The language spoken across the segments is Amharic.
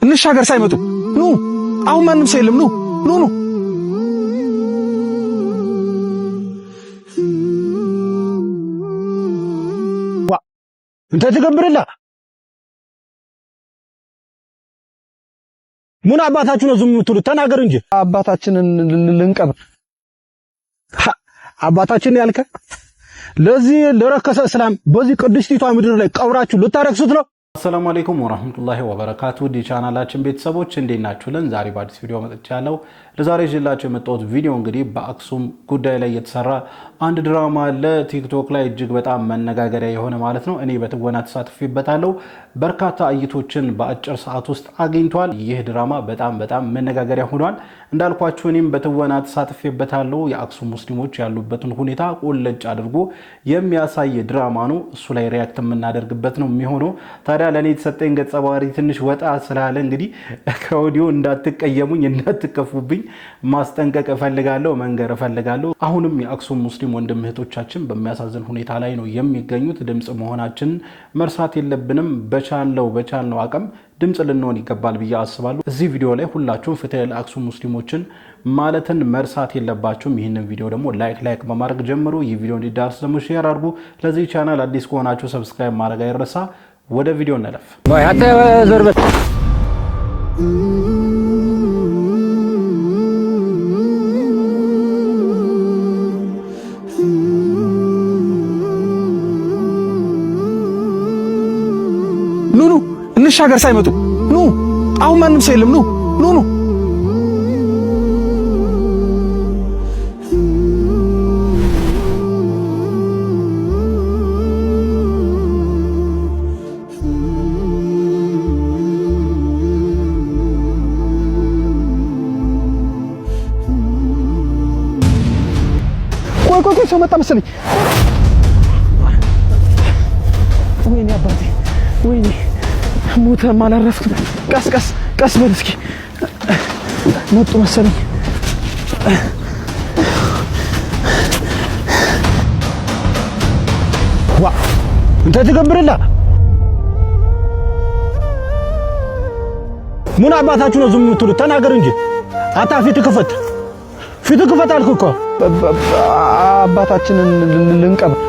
እንሻገር ሳይመጡ ኑ አሁን ማንም ሰው የለም ኑ ዋ እንተ ተገብርላ ምን አባታችሁ ነው ዝም የምትሉት? ተናገር እንጂ አባታችንን ልንቀብር አባታችን ያልከ ለዚህ ለረከሰ እስላም በዚህ ቅድስቲቷ ምድር ላይ ቀብራችሁ ልታረክሱት ነው? አሰላሙ አለይኩም ወራህመቱላሂ ወበረካቱ ቻናላችን ቤተሰቦች እንዴት ናችሁልን? ዛሬ በአዲስ ቪዲዮ መጥቻለሁ። ለዛሬ ይዤላችሁ የመጣሁት ቪዲዮ እንግዲህ በአክሱም ጉዳይ ላይ የተሰራ አንድ ድራማ አለ ቲክቶክ ላይ እጅግ በጣም መነጋገሪያ የሆነ ማለት ነው። እኔ በትወና ተሳትፌበታለሁ። በርካታ እይቶችን በአጭር ሰዓት ውስጥ አግኝቷል። ይህ ድራማ በጣም መነጋገሪያ ሆኗል። እንዳልኳችሁ እኔም በትወና ተሳትፌበታለሁ። የአክሱም ሙስሊሞች ያሉበትን ሁኔታ ቁልጭ አድርጎ የሚያሳይ ድራማ ነው። እሱ ላይ ሪያክት የምናደርግበት ነው የሚሆነው። ታዲያ ለኔ የተሰጠኝ ገጸ ባህሪ ትንሽ ወጣ ስላለ እንግዲህ ከኦዲዮ እንዳትቀየሙኝ እንዳትከፉብኝ ማስጠንቀቅ እፈልጋለሁ፣ መንገር እፈልጋለሁ። አሁንም የአክሱም ሙስሊም ወንድም እህቶቻችን በሚያሳዝን ሁኔታ ላይ ነው የሚገኙት። ድምጽ መሆናችን መርሳት የለብንም። በቻልነው አቅም ድምጽ ልንሆን ይገባል ብዬ አስባለሁ። እዚህ ቪዲዮ ላይ ሁላችሁም ፍትህ ለአክሱም ሙስሊሞችን ማለትን መርሳት የለባችሁም። ይህንን ቪዲዮ ደግሞ ላይክ በማድረግ ጀምሩ። ይህ ቪዲዮ እንዲዳርስ ደግሞ ሼር አድርጉ። ለዚህ ቻናል አዲስ ከሆናችሁ ሰብስክራይብ ማድረግ አይረሳ። ወደ ቪዲዮ እንለፍ። ወይ አተ ዘርበት ኑ እንሻገር ሳይመጡ ኑ አሁን ማንም ሰው የለም ኑ ቆይ ሰው መጣ መሰለኝ። ወይኔ አባቴ ወይኔ ሞተ ማላረፍኩ። ቀስ በል እስኪ መጡ መሰለኝ። ዋ እንተ ተገብርላ ምን አባታችሁ ነው ዝም የምትሉት? ተናገር እንጂ ፊት ክፈት አልኩ እኮ። አባታችንን ልንቀብር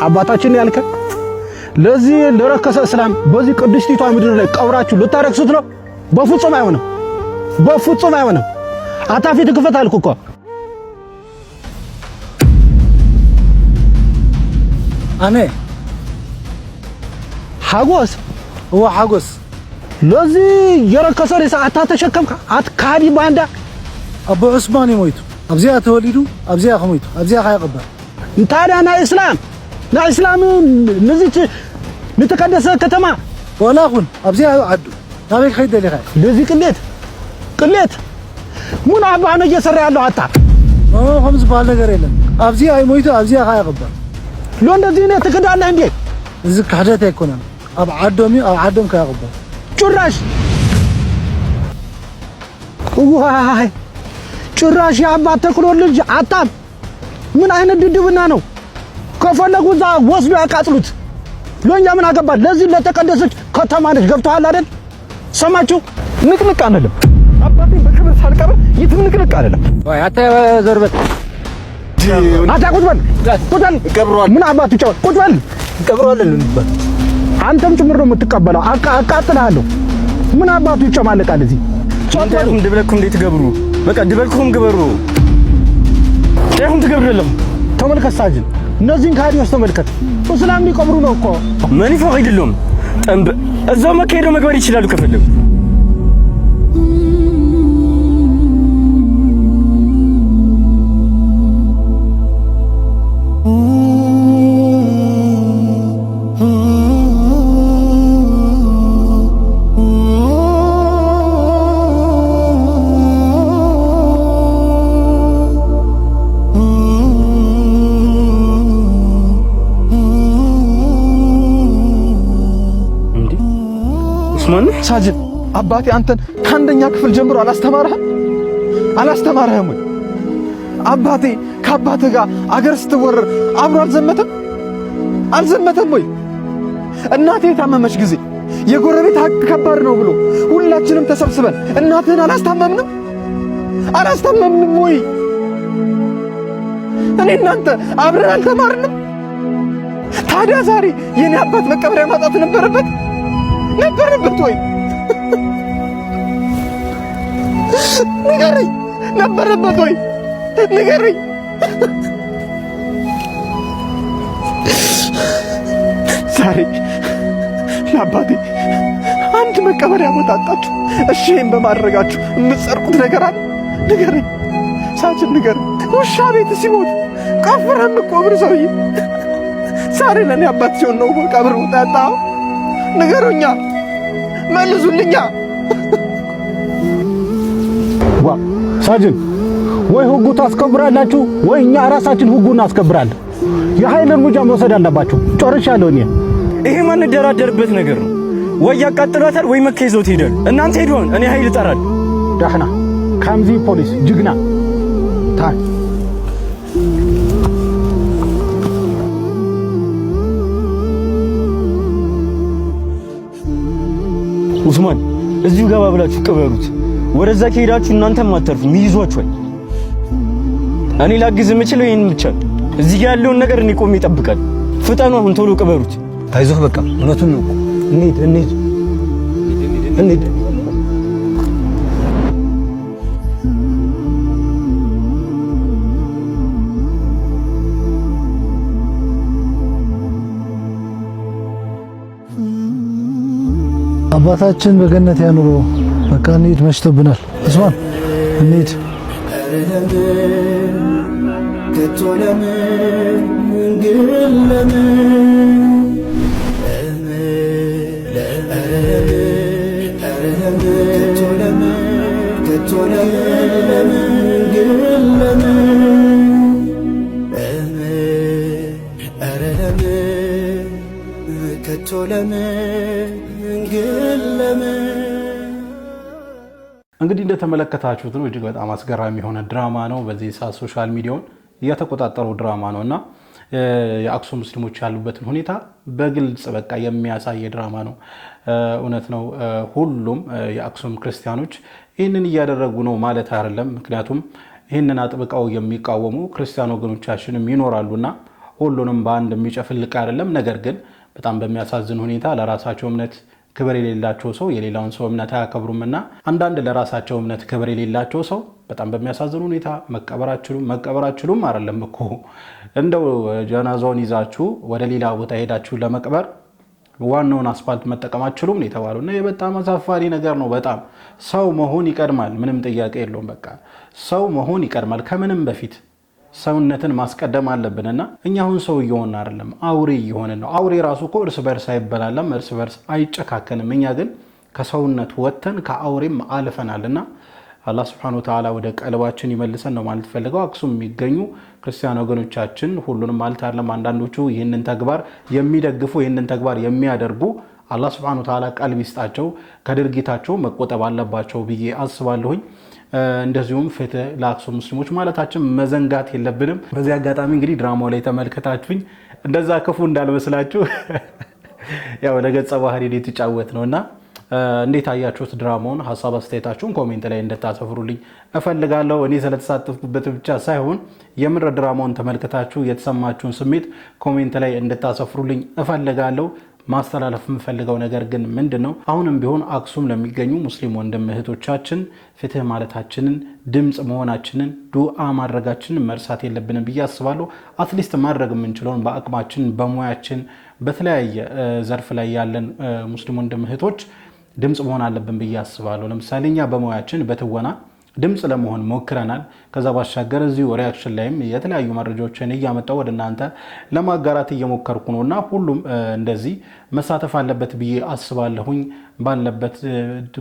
አባታችን ያልከ ለዚህ ለረከሰ እስላም በዚህ ቅድስቲቷ ምድር ላይ ቀብራችሁ ልታረክሱት ነው? በፍጹም አይሆንም። ፊት ክፈት አልኩ እኮ። አኔ ሐጎስ ለዚህ የረከሰ ሬሳ ተሸከምካ አትካዲ ባንዳ አቡ ዑስማን ይሞቱ አብዚያ ተወሊዱ አብዚያ ኸሞቱ አብዚያ ኸይቀበር እንታዲያ ና ኢስላም ንዝች ንተቀደሰ ከተማ ወላኹን አብዚያ አዱ ታሪክ ኸይደ ለኻ ለዚህ ቅሌት ምን አባህ ነው እየሰራ ያለው? ኸምስ ባል ነገር የለም። አብዚያ ይሞቱ አብዚያ ኸይቀበር ሎ እንደዚህ ነው ትክዳለህ እንዴ? እዚህ ከህደት አይኮንም። አብ ዓዶም ኸይቀበር ጭራሽ ጭራሽ የአባት ተክሎ ልጅ አጣም። ምን አይነት ድድብና ነው? ከፈለጉ እዛ ወስዶ ያቃጥሉት። ለኛ ምን አገባ? ለዚህ ለተቀደሰች ከተማ ነች። ገብቶሃል አይደል? ሰማችሁ? ንቅንቅ አንልም። አባቴ በክብር ሳልቀር የትም ንቅንቅ አይደለም። ወይ አተ ዘርበት ቁጭ በል ቀብሯል። ምን አባቱ ጫው ቁጭ በል ቀብሯለን። አንተም ጭምር ነው የምትቀበለው። አቃጥልሃለሁ። ምን አባቱ ይጨማለቃል እዚህ? ቻንታም ድብለኩም እንዴት ገብሩ በቃ ድበልኩም ግበሩ ዳይሁን ትገብርለም። ተመልከት ሳጅን፣ እነዚህን ካዲዎች ተመልከት። እስላም ሊቀብሩ ነው እኮ። ምን ይፈቅ አይደለም ጠምብ እዛው መከሄዶ መግበር ይችላሉ ከፈለጉ። ሳጅን አባቴ አንተን ከአንደኛ ክፍል ጀምሮ አላስተማረህም ወይ? አባቴ ከአባትህ ጋር አገር ስትወረር አብሮ አልዘመተም ወይ? እናቴ የታመመች ጊዜ የጎረቤት ሀቅ ከባድ ነው ብሎ ሁላችንም ተሰብስበን እናትህን አላስታመምንም ወይ? እኔ እናንተ አብረን አልተማርንም? ታዲያ ዛሬ የኔ አባት መቀበሪያ ማጣት ነበረበት ወይ? ንገረኝ፣ ነበረበት ወይ? ንገረኝ። ዛሬ ለአባቴ አንድ መቀበሪያ ቦታ አጣችሁ። እሺ ይሄን በማድረጋችሁ የምትጸድቁት ነገር አለ? ንገረኝ ሳጅን፣ ንገረኝ። ውሻ ቤት ሲሞት ቀፍረህ የምትቆብር ሰውዬ ዛሬ ለእኔ አባት ሲሆን ነው ቀብር ቦታ ያጣኸው? ንገሩኛ፣ መልሱልኛ። ዋ ሳጅን፣ ወይ ህጉ ታስከብራላችሁ ወይ እኛ ራሳችን ህጉን እናስከብራለን። የኃይል እርምጃ መውሰድ አለባችሁ። ጨርሻለሁ እኔ። ይሄ ማንደራደርበት ነገር ነው። ወይ ያቃጥሏታል ወይ መካ ይዘውት ሄዳል። እናንተ ሄዱን፣ እኔ ኃይል እጠራለሁ። ዳህና ካምዚ ፖሊስ ጅግና ታ ኡስማን እዚሁ ገባ ብላችሁ ቅበሩት። ወደዛ ከሄዳችሁ እናንተም አትተርፉም፣ ይይዟችኋል። እኔ ላግዝ የምችለው ይሄን ብቻ። እዚህ ጋር ያለውን ነገር እኔ ቆሜ እጠብቃለሁ። ፍጠኑ፣ አሁን ቶሎ ቅበሩት። አይዞህ በቃ እውነቱን ነው። እንሂድ። አባታችን በገነት ያኑረው። በቃ እንሂድ፣ መሽቶብናል። ኡስማን እንሂድ። እንግዲህ እንደተመለከታችሁት ነው እጅግ በጣም አስገራሚ የሆነ ድራማ ነው። በዚህ ሰዓት ሶሻል ሚዲያውን እያተቆጣጠረው ድራማ ነውና የአክሱም ሙስሊሞች ያሉበትን ሁኔታ በግልጽ በቃ የሚያሳይ ድራማ ነው። እውነት ነው። ሁሉም የአክሱም ክርስቲያኖች ይህንን እያደረጉ ነው ማለት አይደለም። ምክንያቱም ይህንን አጥብቀው የሚቃወሙ ክርስቲያን ወገኖቻችንም ይኖራሉና ሁሉንም በአንድ የሚጨፍልቅ አይደለም። ነገር ግን በጣም በሚያሳዝን ሁኔታ ለራሳቸው እምነት ክብር የሌላቸው ሰው የሌላውን ሰው እምነት አያከብሩምና አንዳንድ ለራሳቸው እምነት ክብር የሌላቸው ሰው በጣም በሚያሳዝን ሁኔታ መቀበራችሁም አይደለም እኮ እንደው ጀናዛውን ይዛችሁ ወደ ሌላ ቦታ ሄዳችሁ ለመቅበር ዋናውን አስፋልት መጠቀማችሁም ነው የተባሉና በጣም አሳፋሪ ነገር ነው። በጣም ሰው መሆን ይቀድማል፣ ምንም ጥያቄ የለውም። በቃ ሰው መሆን ይቀድማል። ከምንም በፊት ሰውነትን ማስቀደም አለብንና እኛ አሁን ሰው እየሆንን አይደለም፣ አውሬ እየሆንን ነው። አውሬ ራሱ እኮ እርስ በርስ አይበላለም፣ እርስ በርስ አይጨካከንም። እኛ ግን ከሰውነት ወጥተን ከአውሬም አልፈናልና አላህ Subhanahu Wa Ta'ala ወደ ቀልባችን ይመልሰን ነው ማለት ፈልገው። አክሱም የሚገኙ ክርስቲያን ወገኖቻችን ሁሉንም ማለት አይደለም፣ አንዳንዶቹ ይህንን ተግባር የሚደግፉ ይህንን ተግባር የሚያደርጉ አላህ Subhanahu Wa Ta'ala ቀልብ ይስጣቸው፣ ከድርጊታቸው መቆጠብ አለባቸው ብዬ አስባለሁኝ። እንደዚሁም ፍትህ ለአክሱም ሙስሊሞች ማለታችን መዘንጋት የለብንም። በዚህ አጋጣሚ እንግዲህ ድራማው ላይ ተመልከታችሁኝ እንደዛ ክፉ እንዳልመስላችሁ ያው ለገጸ ባህሪ የተጫወት ነውና እንዴት አያችሁት ድራማውን? ሐሳብ አስተያየታችሁን ኮሜንት ላይ እንድታሰፍሩልኝ እፈልጋለሁ። እኔ ስለተሳተፍኩበት ብቻ ሳይሆን የምር ድራማውን ተመልከታችሁ የተሰማችሁን ስሜት ኮሜንት ላይ እንድታሰፍሩልኝ እፈልጋለሁ። ማስተላለፍ የምፈልገው ነገር ግን ምንድነው? አሁንም ቢሆን አክሱም ለሚገኙ ሙስሊም ወንድም እህቶቻችን ፍትህ ማለታችንን ድምጽ መሆናችንን ዱዓ ማድረጋችንን መርሳት የለብንም ብዬ አስባለሁ። አትሊስት ማድረግ የምንችለውን በአቅማችን በሙያችን በተለያየ ዘርፍ ላይ ያለን ሙስሊም ወንድም እህቶች ድምጽ መሆን አለብን ብዬ አስባለሁ። ለምሳሌ እኛ በሙያችን በትወና ድምጽ ለመሆን ሞክረናል። ከዛ ባሻገር እዚሁ ሪአክሽን ላይም የተለያዩ መረጃዎችን እያመጣው ወደ እናንተ ለማጋራት እየሞከርኩ ነውና ሁሉም እንደዚህ መሳተፍ አለበት ብዬ አስባለሁኝ። ባለበት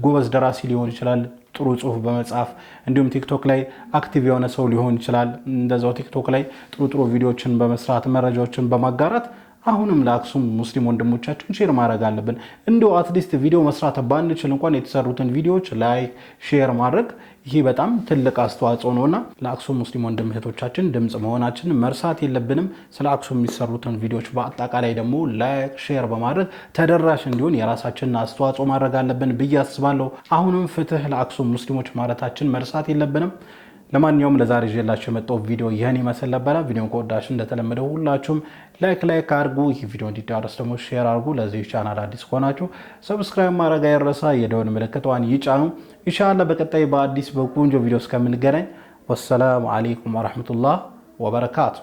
ጎበዝ ደራሲ ሊሆን ይችላል፣ ጥሩ ጽሁፍ በመጻፍ እንዲሁም ቲክቶክ ላይ አክቲቭ የሆነ ሰው ሊሆን ይችላል። እንደዛው ቲክቶክ ላይ ጥሩ ቪዲዮዎችን በመስራት መረጃዎችን በማጋራት አሁንም ለአክሱም ሙስሊም ወንድሞቻችን ሼር ማድረግ አለብን። እንደው አትሊስት ቪዲዮ መስራት ባንችል እንኳን የተሰሩትን ቪዲዮዎች ላይክ ሼር ማድረግ ይሄ በጣም ትልቅ አስተዋጽኦ ነውና ለአክሱም ሙስሊም ወንድም እህቶቻችን ድምጽ መሆናችን መርሳት የለብንም። ስለ አክሱም የሚሰሩትን ቪዲዮዎች በአጠቃላይ ደግሞ ላይክ ሼር በማድረግ ተደራሽ እንዲሆን የራሳችንን አስተዋጽኦ ማድረግ አለብን ብዬ አስባለሁ። አሁንም ፍትህ ለአክሱም ሙስሊሞች ማለታችን መርሳት የለብንም። ለማንኛውም ለዛሬ ይዤላችሁ የመጣው ቪዲዮ ይህን ይመስል ነበረ። ቪዲዮን ከወዳችሁ እንደተለመደው ሁላችሁም ላይክ አድርጉ። ይህ ቪዲዮ እንዲዳረስ ደግሞ ሼር አድርጉ። ለዚህ ቻናል አዲስ ከሆናችሁ ሰብስክራይብ ማድረግ አይረሳ። የደወል ምልክቷን ይጫኑ። ኢንሻአላህ በቀጣይ በአዲስ በቆንጆ ቪዲዮ እስከምንገናኝ ወሰላሙ አለይኩም ወራህመቱላህ ወበረካቱ።